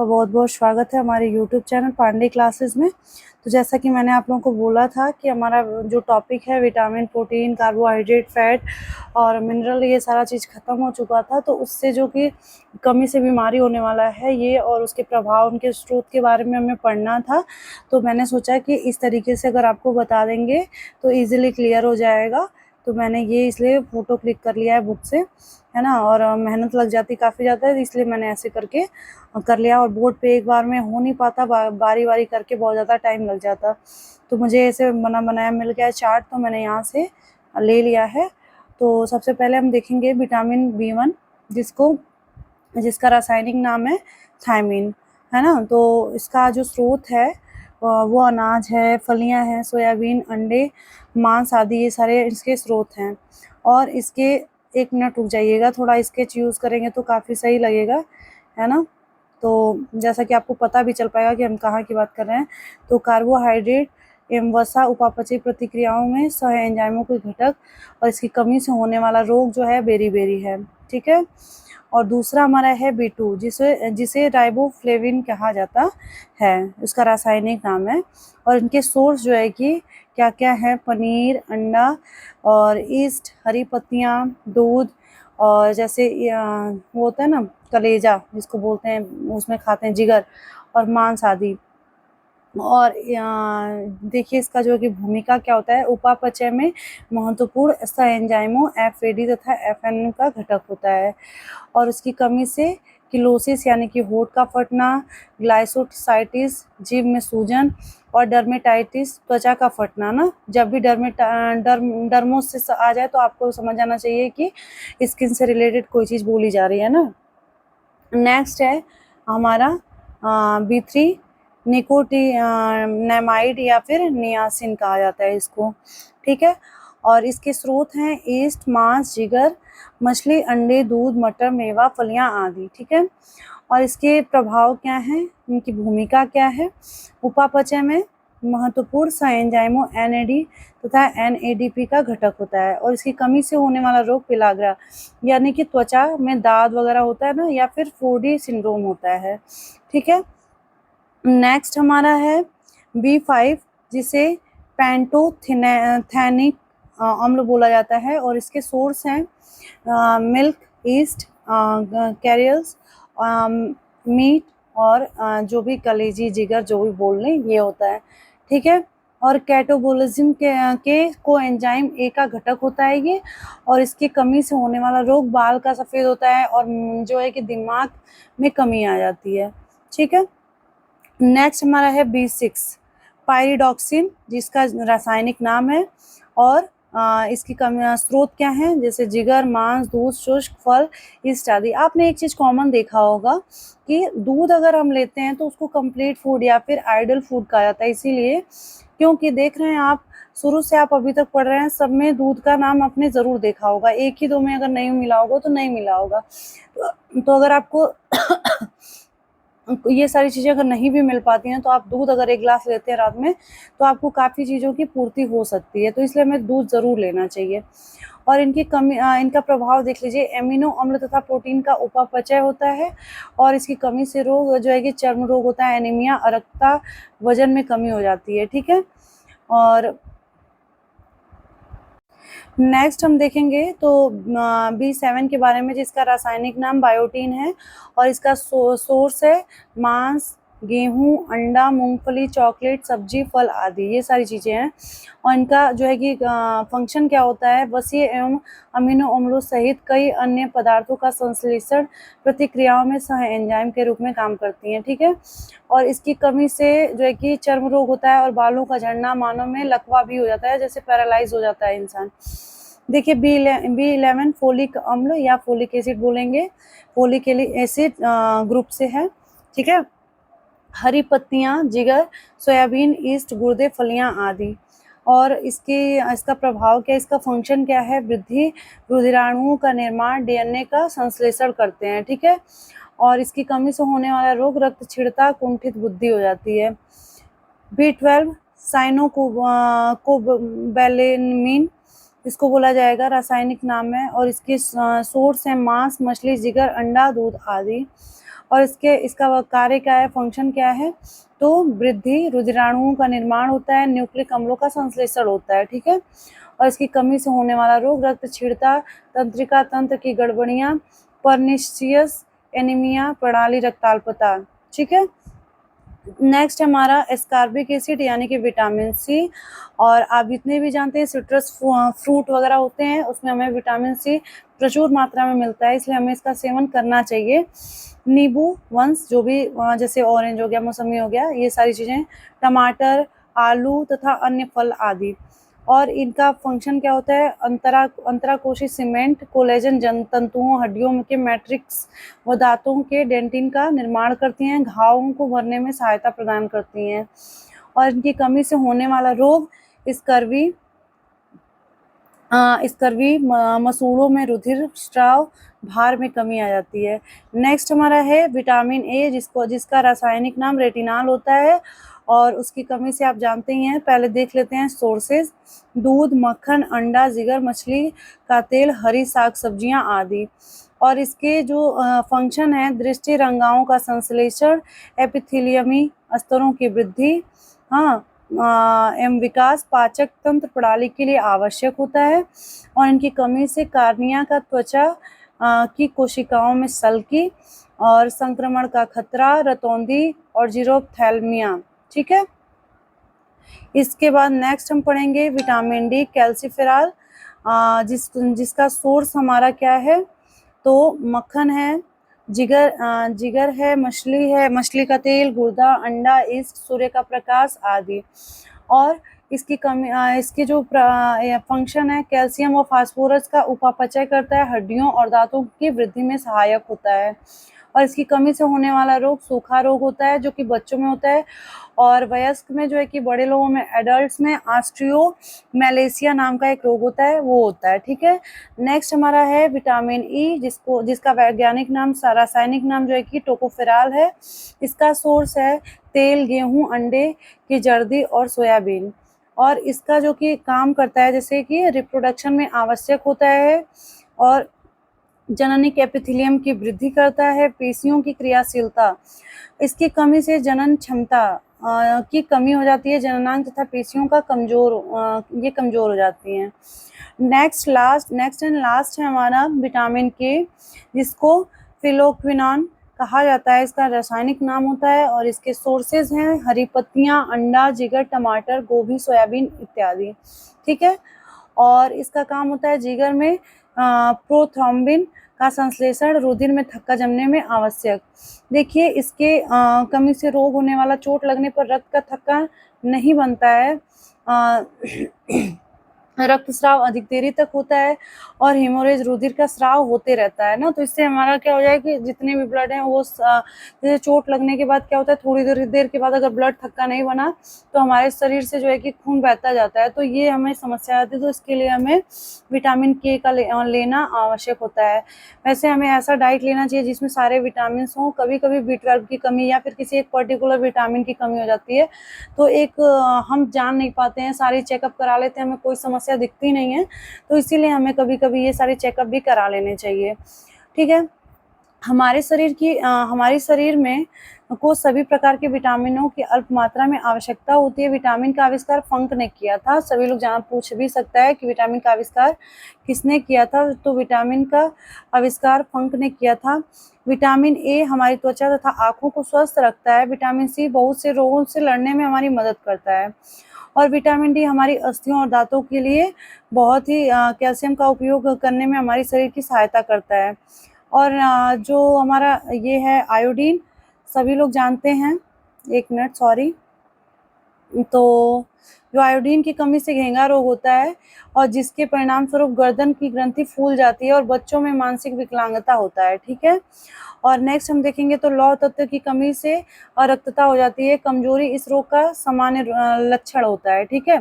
आपका बहुत बहुत स्वागत है हमारे यूट्यूब चैनल पांडे क्लासेस में। तो जैसा कि मैंने आप लोगों को बोला था कि हमारा जो टॉपिक है विटामिन, प्रोटीन, कार्बोहाइड्रेट, फैट और मिनरल, ये सारा चीज़ ख़त्म हो चुका था। तो उससे जो कि कमी से बीमारी होने वाला है ये, और उसके प्रभाव, उनके स्रोत के बारे में हमें पढ़ना था। तो मैंने सोचा कि इस तरीके से अगर आपको बता देंगे तो ईज़िली क्लियर हो जाएगा। तो मैंने ये इसलिए फ़ोटो क्लिक कर लिया है बुक से, है ना। और मेहनत लग जाती काफ़ी ज़्यादा है, इसलिए मैंने ऐसे करके कर लिया। और बोर्ड पे एक बार में हो नहीं पाता, बारी बारी करके बहुत ज़्यादा टाइम लग जाता। तो मुझे ऐसे बना बनाया मिल गया चार्ट, तो मैंने यहाँ से ले लिया है। तो सबसे पहले हम देखेंगे विटामिन B1, जिसका रासायनिक नाम है थायमीन, है ना। तो इसका जो स्रोत है वो अनाज है, फलियां हैं, सोयाबीन, अंडे, मांस आदि, ये सारे इसके स्रोत हैं। और इसके, एक मिनट रुक जाइएगा, थोड़ा स्केच यूज़ करेंगे तो काफ़ी सही लगेगा, है ना। तो जैसा कि आपको पता भी चल पाएगा कि हम कहाँ की बात कर रहे हैं। तो कार्बोहाइड्रेट एवं वसा उपापचयी प्रतिक्रियाओं में सह एंजाइमों के घटक, और इसकी कमी से होने वाला रोग जो है बेरी है, ठीक है। और दूसरा हमारा है B2, जिसे जिसे राइबोफ्लेविन कहा जाता है, उसका रासायनिक नाम है। और इनके सोर्स जो है कि क्या क्या है, पनीर, अंडा और ईस्ट, हरी पत्तियाँ, दूध, और जैसे वो होता है ना कलेजा जिसको बोलते हैं, उसमें खाते हैं जिगर, और मांस आदि। और देखिए इसका जो है कि भूमिका क्या होता है, उपापचय में महत्वपूर्ण सह एंजाइमों FAD तथा FN का घटक होता है। और उसकी कमी से किलोसिस यानी कि होंठ का फटना, ग्लाइकोसाइटिस जीभ में सूजन, और डर्मेटाइटिस त्वचा का फटना ना। जब भी डर्मोसिस आ जाए तो आपको समझ आना चाहिए कि स्किन से रिलेटेड कोई चीज़ बोली जा रही है ना। नेक्स्ट है हमारा B3, निकोटिनामाइड या फिर नियासिन कहा जाता है इसको, ठीक है। और इसके स्रोत हैं ईस्ट, मांस, जिगर, मछली, अंडे, दूध, मटर, मेवा, फलियां आदि, ठीक है। और इसके प्रभाव क्या हैं, इनकी भूमिका क्या है, उपापचय में महत्वपूर्ण सह एंजाइमों NAD तथा NADP का घटक होता है। और इसकी कमी से होने वाला रोग पिलाग्रा यानी कि त्वचा में दाद वगैरह होता है ना, या फिर 4D सिंड्रोम होता है, ठीक है। नेक्स्ट हमारा है B5, जिसे पैंटोथेनिक अम्ल बोला जाता है। और इसके सोर्स हैं मिल्क, ईस्ट, कैरियल्स, मीट, और जो भी कलेजी, जिगर, जो भी बोल लें, ये होता है, ठीक है। और कैटाबोलिज्म के कोएंजाइम A का घटक होता है ये। और इसकी कमी से होने वाला रोग बाल का सफ़ेद होता है, और जो है कि दिमाग में कमी आ जाती है, ठीक है। नेक्स्ट हमारा है B6, पायरिडॉक्सिन, जिसका रासायनिक नाम है। और इसकी स्रोत क्या है, जैसे जिगर, मांस, दूध, शुष्क फल, इत्यादि। आपने एक चीज़ कॉमन देखा होगा कि दूध अगर हम लेते हैं तो उसको कंप्लीट फूड या फिर आइडल फूड कहा जाता है, इसीलिए क्योंकि देख रहे हैं आप, शुरू से आप अभी तक पढ़ रहे हैं, सब में दूध का नाम आपने ज़रूर देखा होगा, एक ही दो में अगर नहीं मिला होगा तो नहीं मिला होगा। तो अगर आपको ये सारी चीज़ें अगर नहीं भी मिल पाती हैं तो आप दूध अगर एक गिलास लेते हैं रात में तो आपको काफ़ी चीज़ों की पूर्ति हो सकती है, तो इसलिए हमें दूध ज़रूर लेना चाहिए। और इनकी कमी, इनका प्रभाव देख लीजिए, एमिनो अम्ल तथा प्रोटीन का उपापचय होता है। और इसकी कमी से रोग जो है कि चर्म रोग होता है, एनीमिया, अरक्ता, वजन में कमी हो जाती है, ठीक है। और नेक्स्ट हम देखेंगे तो B7 के बारे में, जिसका रासायनिक नाम बायोटीन है। और इसका सोर्स है मांस, गेहूं, अंडा, मूंगफली, चॉकलेट, सब्जी, फल आदि, ये सारी चीज़ें हैं। और इनका जो है कि फंक्शन क्या होता है, वसीय एवं अमीनो अम्लों सहित कई अन्य पदार्थों का संश्लेषण प्रतिक्रियाओं में सह एंजाइम के रूप में काम करती हैं, ठीक है। और इसकी कमी से जो है कि चर्म रोग होता है, और बालों का झड़ना, मानव में लकवा भी हो जाता है, जैसे पैरालाइज हो जाता है इंसान। देखिए B11 फोलिक अम्ल या फोलिक एसिड बोलेंगे, फोलिक एसिड ग्रुप से है, ठीक है। हरी पत्तियां, जिगर, सोयाबीन, ईस्ट, गुर्दे, फलियां आदि। और इसका प्रभाव क्या है, इसका फंक्शन क्या है, वृद्धि, रुधिराणुओं का निर्माण, DNA का संश्लेषण करते हैं, ठीक है। और इसकी कमी से होने वाला रोग रक्तक्षीणता, कुंठित बुद्धि हो जाती है। B12 साइनोकोबैलेमिन इसको बोला जाएगा, रासायनिक नाम है। और इसके सोर्स हैं मांस, मछली, जिगर, अंडा, दूध आदि। और इसका कार्य क्या है, फंक्शन क्या है, तो वृद्धि, रुधिराणुओं का निर्माण होता है, न्यूक्लिक अम्लों का संश्लेषण होता है, ठीक है। और इसकी कमी से होने वाला रोग रक्तक्षीणता, तंत्रिका तंत्र की गड़बड़ियां, परनिशियस एनीमिया, प्रणाली रक्ताल्पता, ठीक है। नेक्स्ट हमारा एस्कॉर्बिक एसिड यानी कि विटामिन सी। और आप जितने भी जानते हैं सिट्रस फ्रूट वगैरह होते हैं उसमें हमें विटामिन सी प्रचुर मात्रा में मिलता है, इसलिए हमें इसका सेवन करना चाहिए। नींबू वंश जो भी जैसे ऑरेंज हो गया, मौसमी हो गया, ये सारी चीज़ें, टमाटर, आलू तथा अन्य फल आदि। और इनका फंक्शन क्या होता है, अंतराकोशीय सीमेंट, कोलेजन तंतुओं, हड्डियों के मैट्रिक्स व दांतों के डेंटिन का निर्माण करती हैं, घावों को भरने में सहायता प्रदान करती हैं। और इनकी कमी से होने वाला रोग स्कर्वी, मसूड़ों में रुधिर स्राव, भार में कमी आ जाती है। नेक्स्ट हमारा है विटामिन ए, जिसका रासायनिक नाम रेटिनॉल होता है, और उसकी कमी से आप जानते ही हैं। पहले देख लेते हैं सोर्सेज, दूध, मक्खन, अंडा, जिगर, मछली का तेल, हरी साग सब्जियां आदि। और इसके जो फंक्शन है, दृष्टि रंगाओं का संश्लेषण, एपिथेलियमी स्तरों की वृद्धि, हाँ, एवं विकास, पाचक तंत्र प्रणाली के लिए आवश्यक होता है। और इनकी कमी से कार्निया का त्वचा की कोशिकाओं में सल्की और संक्रमण का खतरा, रतौंधी और जीरोप्थैल्मिया, ठीक है। इसके बाद नेक्स्ट हम पढ़ेंगे विटामिन डी, कैल्सीफेरॉल, जिसका सोर्स हमारा क्या है, तो मक्खन है, जिगर है, मछली का तेल, गुर्दा, अंडा, ईस्ट, सूर्य का प्रकाश आदि। और इसकी कमी, इसकी जो फंक्शन है, कैल्शियम और फास्फोरस का उपापचय करता है, हड्डियों और दांतों की वृद्धि में सहायक होता है। और इसकी कमी से होने वाला रोग सूखा रोग होता है, जो कि बच्चों में होता है, और वयस्क में जो है कि बड़े लोगों में, एडल्ट्स में ऑस्ट्रियोमैलेशिया नाम का एक रोग होता है, वो होता है, ठीक है। नेक्स्ट हमारा है विटामिन ई, जिसका वैज्ञानिक नाम, रासायनिक नाम जो है कि टोकोफेरॉल है। इसका सोर्स है तेल, गेहूं, अंडे की जर्दी और सोयाबीन। और इसका जो कि काम करता है, जैसे कि रिप्रोडक्शन में आवश्यक होता है, और जननिक एपिथेलियम की वृद्धि करता है, पेशियों की क्रियाशीलता। इसकी कमी से जनन क्षमता की कमी हो जाती है, जननांग तथा पेशियों का ये कमजोर हो जाती हैं। नेक्स्ट एंड लास्ट है हमारा विटामिन के, जिसको फिलोक्विनॉन कहा जाता है, इसका रासायनिक नाम होता है। और इसके सोर्सेज हैं हरी पत्तियां, अंडा, जिगर, टमाटर, गोभी, सोयाबीन इत्यादि, ठीक है। और इसका काम होता है जिगर में प्रोथ्रोम्बिन का संश्लेषण, रुधिर में थक्का जमने में आवश्यक। देखिए इसके कमी से रोग होने वाला, चोट लगने पर रक्त का थक्का नहीं बनता है, रक्तस्राव अधिक देरी तक होता है, और हेमोरेज, रुधिर का स्राव होते रहता है ना। तो इससे हमारा क्या हो जाए कि जितने भी ब्लड हैं वो जैसे चोट लगने के बाद क्या होता है, थोड़ी देर के बाद अगर ब्लड थक्का नहीं बना तो हमारे शरीर से जो है कि खून बहता जाता है, तो ये हमें समस्या आती है। तो इसके लिए हमें विटामिन के का लेना आवश्यक होता है। वैसे हमें ऐसा डाइट लेना चाहिए जिसमें सारे विटामिन हों। कभी कभी B12 की कमी या फिर किसी एक पर्टिकुलर विटामिन की कमी हो जाती है, तो हम जान नहीं पाते हैं, सारी चेकअप करा लेते हैं, हमें कोई समस्या दिखती नहीं है, तो इसीलिए हमें कभी कभी ये सारे चेकअप भी करा लेने चाहिए, ठीक है। हमारे शरीर में को सभी प्रकार के विटामिनों की अल्प मात्रा में आवश्यकता होती है। विटामिन का आविष्कार फंक ने किया था। सभी लोग पूछ भी सकता है कि विटामिन का आविष्कार किसने किया था, तो विटामिन का आविष्कार फंक ने किया था। विटामिन ए हमारी त्वचा तथा आंखों को स्वस्थ रखता है। विटामिन सी बहुत से रोगों से लड़ने में हमारी मदद करता है। और विटामिन डी हमारी अस्थियों और दांतों के लिए बहुत ही कैल्शियम का उपयोग करने में हमारी शरीर की सहायता करता है। और जो हमारा ये है आयोडीन, सभी लोग जानते हैं, एक मिनट सॉरी, तो जो आयोडीन की कमी से घेंगा रोग होता है, और जिसके परिणाम स्वरूप गर्दन की ग्रंथि फूल जाती है, और बच्चों में मानसिक विकलांगता होता है, ठीक है। और नेक्स्ट हम देखेंगे तो लौह तत्व की कमी से अरक्तता हो जाती है, कमजोरी इस रोग का सामान्य लक्षण होता है, ठीक है।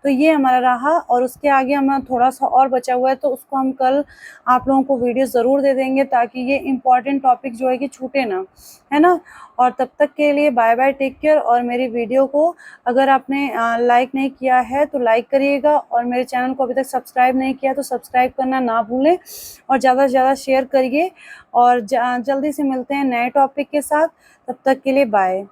तो ये हमारा रहा, और उसके आगे हमारा थोड़ा सा और बचा हुआ है, तो उसको हम कल आप लोगों को वीडियो ज़रूर दे देंगे, ताकि ये इम्पॉर्टेंट टॉपिक जो है कि छूटे ना, है ना। और तब तक के लिए बाय बाय, टेक केयर। और मेरी वीडियो को अगर आपने लाइक नहीं किया है तो लाइक करिएगा, और मेरे चैनल को अभी तक सब्सक्राइब नहीं किया तो सब्सक्राइब करना ना भूलें, और ज़्यादा से ज़्यादा शेयर करिए। और जल्दी से मिलते हैं नए टॉपिक के साथ, तब तक के लिए बाय।